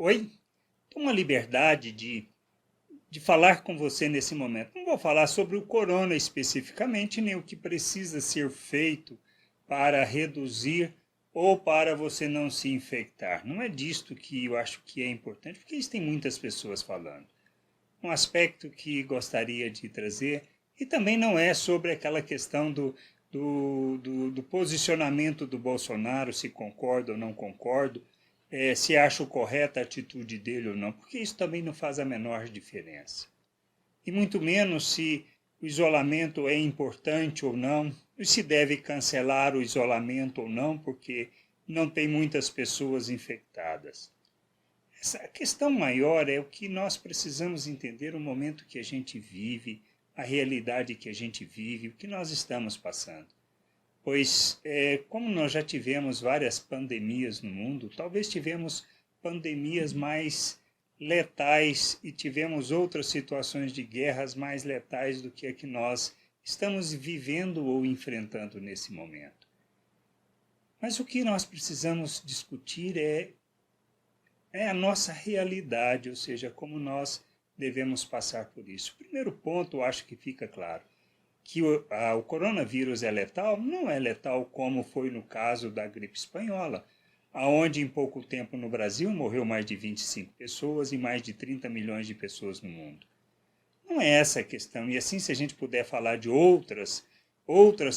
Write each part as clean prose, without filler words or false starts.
Oi, tomo a liberdade de falar com você nesse momento. Não vou falar sobre o corona especificamente, nem o que precisa ser feito para reduzir ou para você não se infectar. Não é disto que eu acho que é importante, porque isso tem muitas pessoas falando. Um aspecto que gostaria de trazer, e também não é sobre aquela questão do posicionamento do Bolsonaro, se concordo ou não concordo, se acho correta a atitude dele ou não, porque isso também não faz a menor diferença. E muito menos se o isolamento é importante ou não, e se deve cancelar o isolamento ou não, porque não tem muitas pessoas infectadas. A questão maior é o que nós precisamos entender o momento que a gente vive, a realidade que a gente vive, o que nós estamos passando. Pois, como nós já tivemos várias pandemias no mundo, talvez tivemos pandemias mais letais e tivemos outras situações de guerras mais letais do que a que nós estamos vivendo ou enfrentando nesse momento. Mas o que nós precisamos discutir é a nossa realidade, ou seja, como nós devemos passar por isso. O primeiro ponto, eu acho que fica claro, que o coronavírus é letal, não é letal como foi no caso da gripe espanhola, onde em pouco tempo no Brasil morreu mais de 25 pessoas e mais de 30 milhões de pessoas no mundo. Não é essa a questão, e assim se a gente puder falar de outras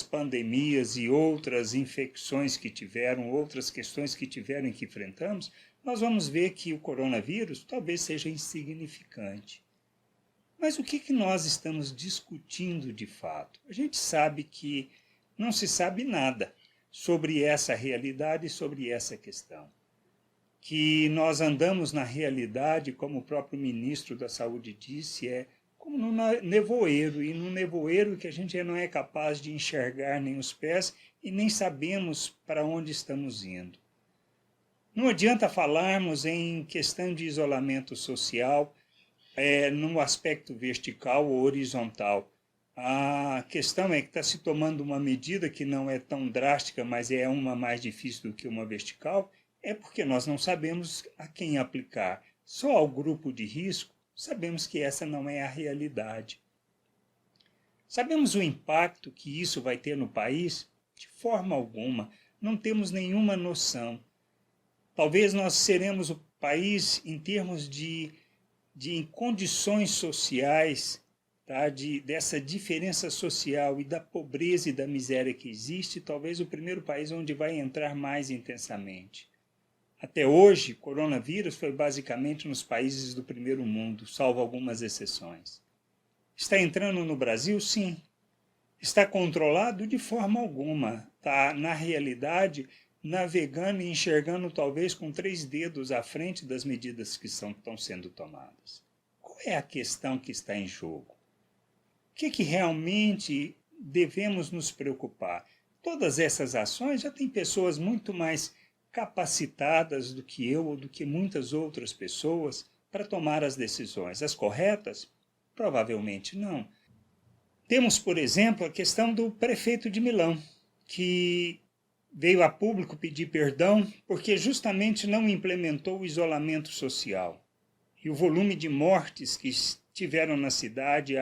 pandemias e outras infecções que tiveram, outras questões que tiveram e que enfrentamos, nós vamos ver que o coronavírus talvez seja insignificante. Mas o que nós estamos discutindo de fato? A gente sabe que não se sabe nada sobre essa realidade e sobre essa questão. Que nós andamos na realidade, como o próprio ministro da Saúde disse, como no nevoeiro, e no nevoeiro que a gente já não é capaz de enxergar nem os pés e nem sabemos para onde estamos indo. Não adianta falarmos em questão de isolamento social, no aspecto vertical ou horizontal. A questão é que está se tomando uma medida que não é tão drástica, mas é uma mais difícil do que uma vertical, é porque nós não sabemos a quem aplicar. Só ao grupo de risco, sabemos que essa não é a realidade. Sabemos o impacto que isso vai ter no país? De forma alguma, não temos nenhuma noção. Talvez nós seremos o país em termos de condições sociais, tá? Dessa diferença social e da pobreza e da miséria que existe, talvez o primeiro país onde vai entrar mais intensamente. Até hoje, coronavírus foi basicamente nos países do primeiro mundo, salvo algumas exceções. Está entrando no Brasil? Sim. Está controlado? De forma alguma. Está, na realidade, navegando e enxergando talvez com 3 dedos à frente das medidas que estão sendo tomadas. Qual é a questão que está em jogo? O que realmente devemos nos preocupar? Todas essas ações já tem pessoas muito mais capacitadas do que eu ou do que muitas outras pessoas para tomar as decisões. As corretas? Provavelmente não. Temos, por exemplo, a questão do prefeito de Milão, que veio a público pedir perdão porque justamente não implementou o isolamento social. E o volume de mortes que tiveram na cidade,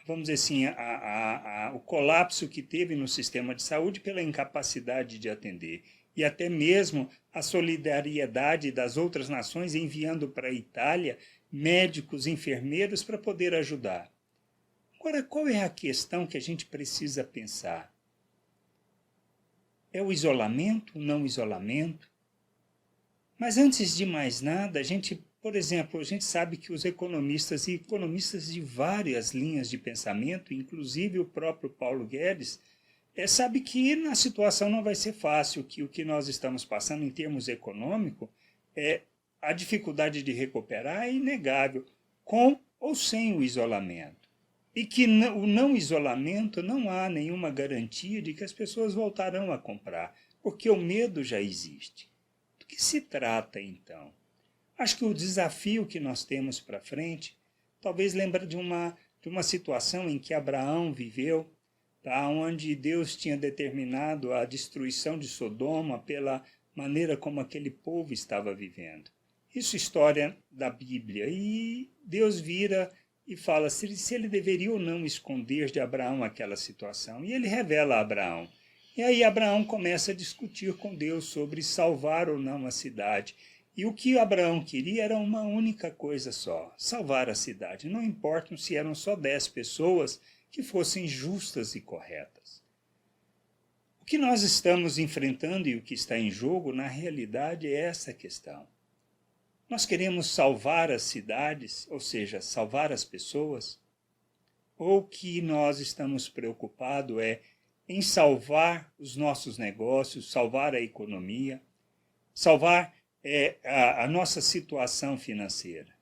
vamos dizer assim, o colapso que teve no sistema de saúde pela incapacidade de atender. E até mesmo a solidariedade das outras nações enviando para a Itália médicos, enfermeiros para poder ajudar. Agora, qual é a questão que a gente precisa pensar? É o isolamento, o não isolamento? Mas antes de mais nada, por exemplo, a gente sabe que os economistas e economistas de várias linhas de pensamento, inclusive o próprio Paulo Guedes, sabe que a situação não vai ser fácil, que o que nós estamos passando em termos econômicos, a dificuldade de recuperar é inegável, com ou sem o isolamento. E que o não isolamento não há nenhuma garantia de que as pessoas voltarão a comprar, porque o medo já existe. Do que se trata, então? Acho que o desafio que nós temos para frente, talvez lembra de uma situação em que Abraão viveu, tá? Onde Deus tinha determinado a destruição de Sodoma pela maneira como aquele povo estava vivendo. Isso é história da Bíblia. E Deus vira e fala se ele deveria ou não esconder de Abraão aquela situação. E ele revela a Abraão. E aí Abraão começa a discutir com Deus sobre salvar ou não a cidade. E o que Abraão queria era uma única coisa só, salvar a cidade. Não importa se eram só 10 pessoas que fossem justas e corretas. O que nós estamos enfrentando e o que está em jogo, na realidade, é essa questão. Nós queremos salvar as cidades, ou seja, salvar as pessoas, ou que nós estamos preocupados em salvar os nossos negócios, salvar a economia, salvar a nossa situação financeira.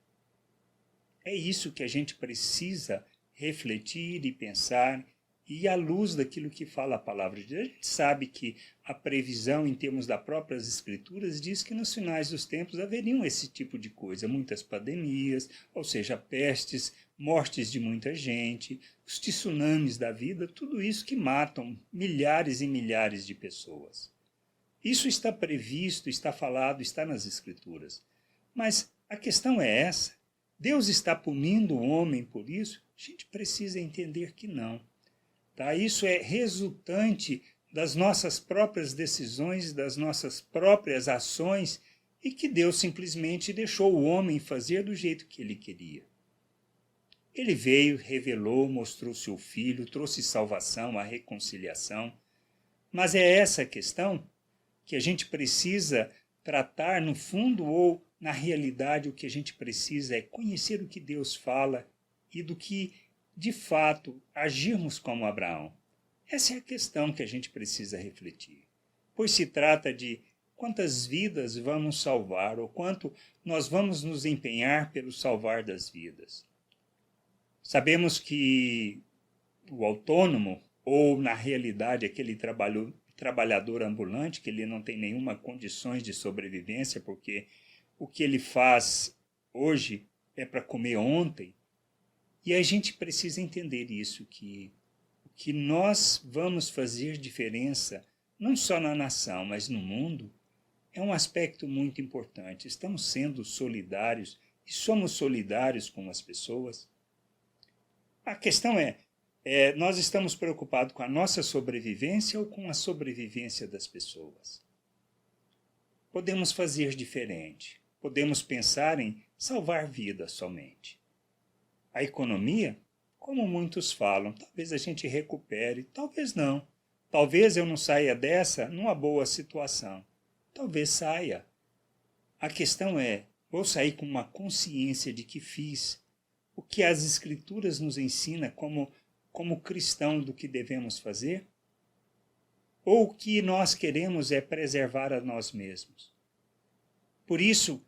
É isso que a gente precisa refletir e pensar, e à luz daquilo que fala a palavra de Deus. A gente sabe que a previsão em termos das próprias escrituras diz que nos finais dos tempos haveriam esse tipo de coisa, muitas pandemias, ou seja, pestes, mortes de muita gente, os tsunamis da vida, tudo isso que matam milhares e milhares de pessoas. Isso está previsto, está falado, está nas escrituras. Mas a questão é essa. Deus está punindo o homem por isso? A gente precisa entender que não. Tá? Isso é resultante das nossas próprias decisões, das nossas próprias ações, e que Deus simplesmente deixou o homem fazer do jeito que ele queria. Ele veio, revelou, mostrou seu filho, trouxe salvação, a reconciliação. Mas é essa a questão que a gente precisa tratar no fundo, ou na realidade o que a gente precisa é conhecer o que Deus fala e do que, de fato, agirmos como Abraão. Essa é a questão que a gente precisa refletir. Pois se trata de quantas vidas vamos salvar, ou quanto nós vamos nos empenhar pelo salvar das vidas. Sabemos que o autônomo, ou na realidade aquele trabalhador ambulante, que ele não tem nenhuma condições de sobrevivência, porque o que ele faz hoje é para comer ontem. E a gente precisa entender isso, que o que nós vamos fazer diferença, não só na nação, mas no mundo, é um aspecto muito importante. Estamos sendo solidários e somos solidários com as pessoas. A questão nós estamos preocupados com a nossa sobrevivência ou com a sobrevivência das pessoas? Podemos fazer diferente. Podemos pensar em salvar vidas somente. A economia, como muitos falam, talvez a gente recupere, talvez não. Talvez eu não saia dessa numa boa situação. Talvez saia. A questão vou sair com uma consciência de que fiz o que as Escrituras nos ensinam como cristão do que devemos fazer? Ou o que nós queremos é preservar a nós mesmos? Por isso,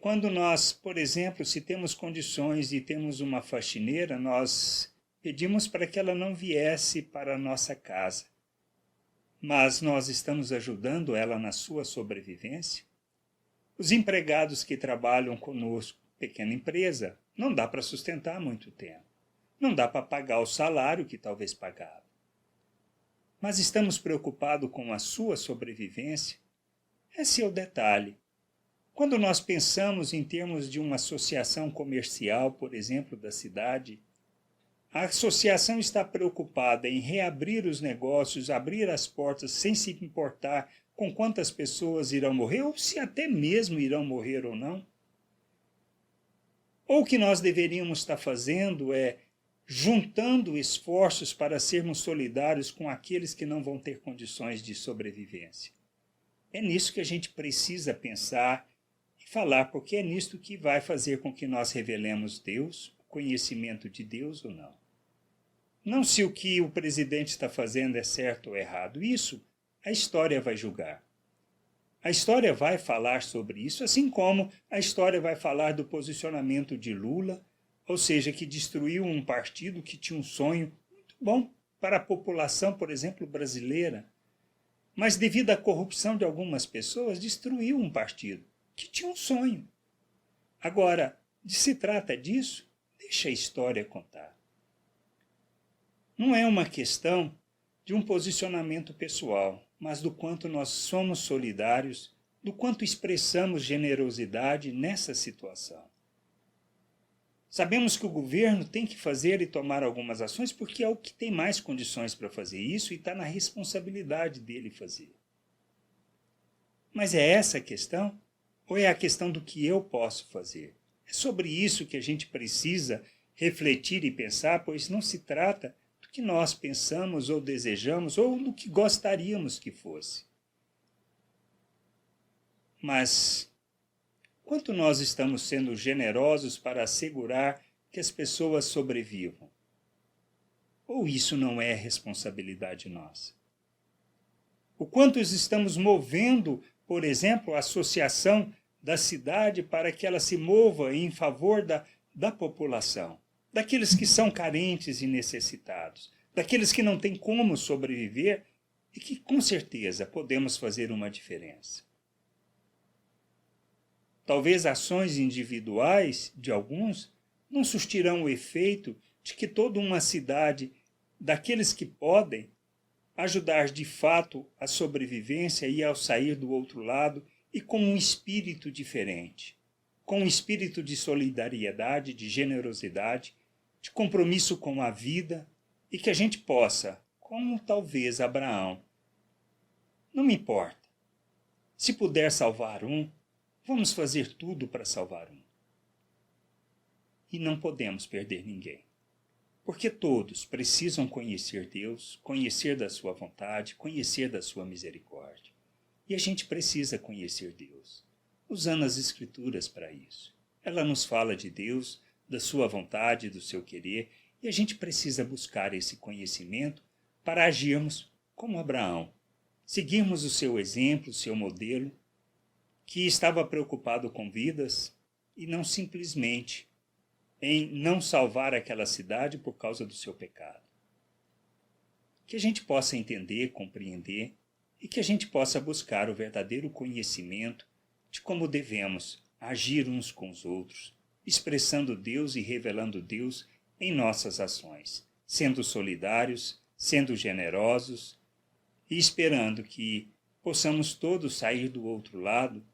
quando nós, por exemplo, se temos condições e temos uma faxineira, nós pedimos para que ela não viesse para a nossa casa. Mas nós estamos ajudando ela na sua sobrevivência? Os empregados que trabalham conosco, pequena empresa, não dá para sustentar muito tempo. Não dá para pagar o salário que talvez pagava. Mas estamos preocupados com a sua sobrevivência? Esse é o detalhe. Quando nós pensamos em termos de uma associação comercial, por exemplo, da cidade, a associação está preocupada em reabrir os negócios, abrir as portas sem se importar com quantas pessoas irão morrer, ou se até mesmo irão morrer ou não. Ou o que nós deveríamos estar fazendo juntando esforços para sermos solidários com aqueles que não vão ter condições de sobrevivência. É nisso que a gente precisa pensar e falar, porque é nisto que vai fazer com que nós revelemos Deus, o conhecimento de Deus ou não. Não se o que o presidente está fazendo é certo ou errado. Isso a história vai julgar. A história vai falar sobre isso, assim como a história vai falar do posicionamento de Lula, ou seja, que destruiu um partido que tinha um sonho muito bom para a população, por exemplo, brasileira. Mas devido à corrupção de algumas pessoas, destruiu um partido que tinha um sonho. Agora, se trata disso, deixa a história contar. Não é uma questão de um posicionamento pessoal, mas do quanto nós somos solidários do quanto expressamos generosidade nessa situação. Sabemos que o governo tem que fazer e tomar algumas ações porque é o que tem mais condições para fazer isso e está na responsabilidade dele fazer. Mas é essa a questão? Ou é a questão do que eu posso fazer? É sobre isso que a gente precisa refletir e pensar, pois não se trata do que nós pensamos ou desejamos ou do que gostaríamos que fosse. Mas quanto nós estamos sendo generosos para assegurar que as pessoas sobrevivam? Ou isso não é responsabilidade nossa? O quanto estamos movendo, por exemplo, a associação da cidade para que ela se mova em favor da população, daqueles que são carentes e necessitados, daqueles que não têm como sobreviver e que com certeza podemos fazer uma diferença. Talvez ações individuais de alguns não surtirão o efeito de que toda uma cidade, daqueles que podem, ajudar de fato a sobrevivência e ao sair do outro lado e com um espírito diferente, com um espírito de solidariedade, de generosidade, de compromisso com a vida e que a gente possa, como talvez Abraão, não me importa, se puder salvar um, vamos fazer tudo para salvar um. E não podemos perder ninguém. Porque todos precisam conhecer Deus, conhecer da sua vontade, conhecer da sua misericórdia. E a gente precisa conhecer Deus, usando as Escrituras para isso. Ela nos fala de Deus, da sua vontade, do seu querer, e a gente precisa buscar esse conhecimento para agirmos como Abraão, seguirmos o seu exemplo, o seu modelo, que estava preocupado com vidas e não simplesmente em não salvar aquela cidade por causa do seu pecado. Que a gente possa entender, compreender e que a gente possa buscar o verdadeiro conhecimento de como devemos agir uns com os outros, expressando Deus e revelando Deus em nossas ações, sendo solidários, sendo generosos e esperando que possamos todos sair do outro lado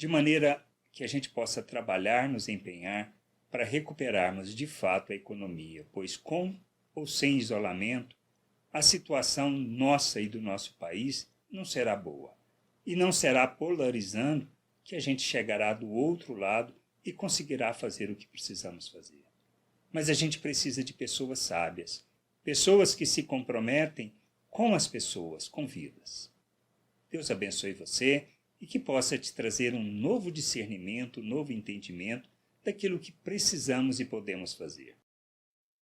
de maneira que a gente possa trabalhar, nos empenhar para recuperarmos de fato a economia, pois com ou sem isolamento, a situação nossa e do nosso país não será boa. E não será polarizando que a gente chegará do outro lado e conseguirá fazer o que precisamos fazer. Mas a gente precisa de pessoas sábias, pessoas que se comprometem com as pessoas, com vidas. Deus abençoe você e que possa te trazer um novo discernimento, um novo entendimento daquilo que precisamos e podemos fazer.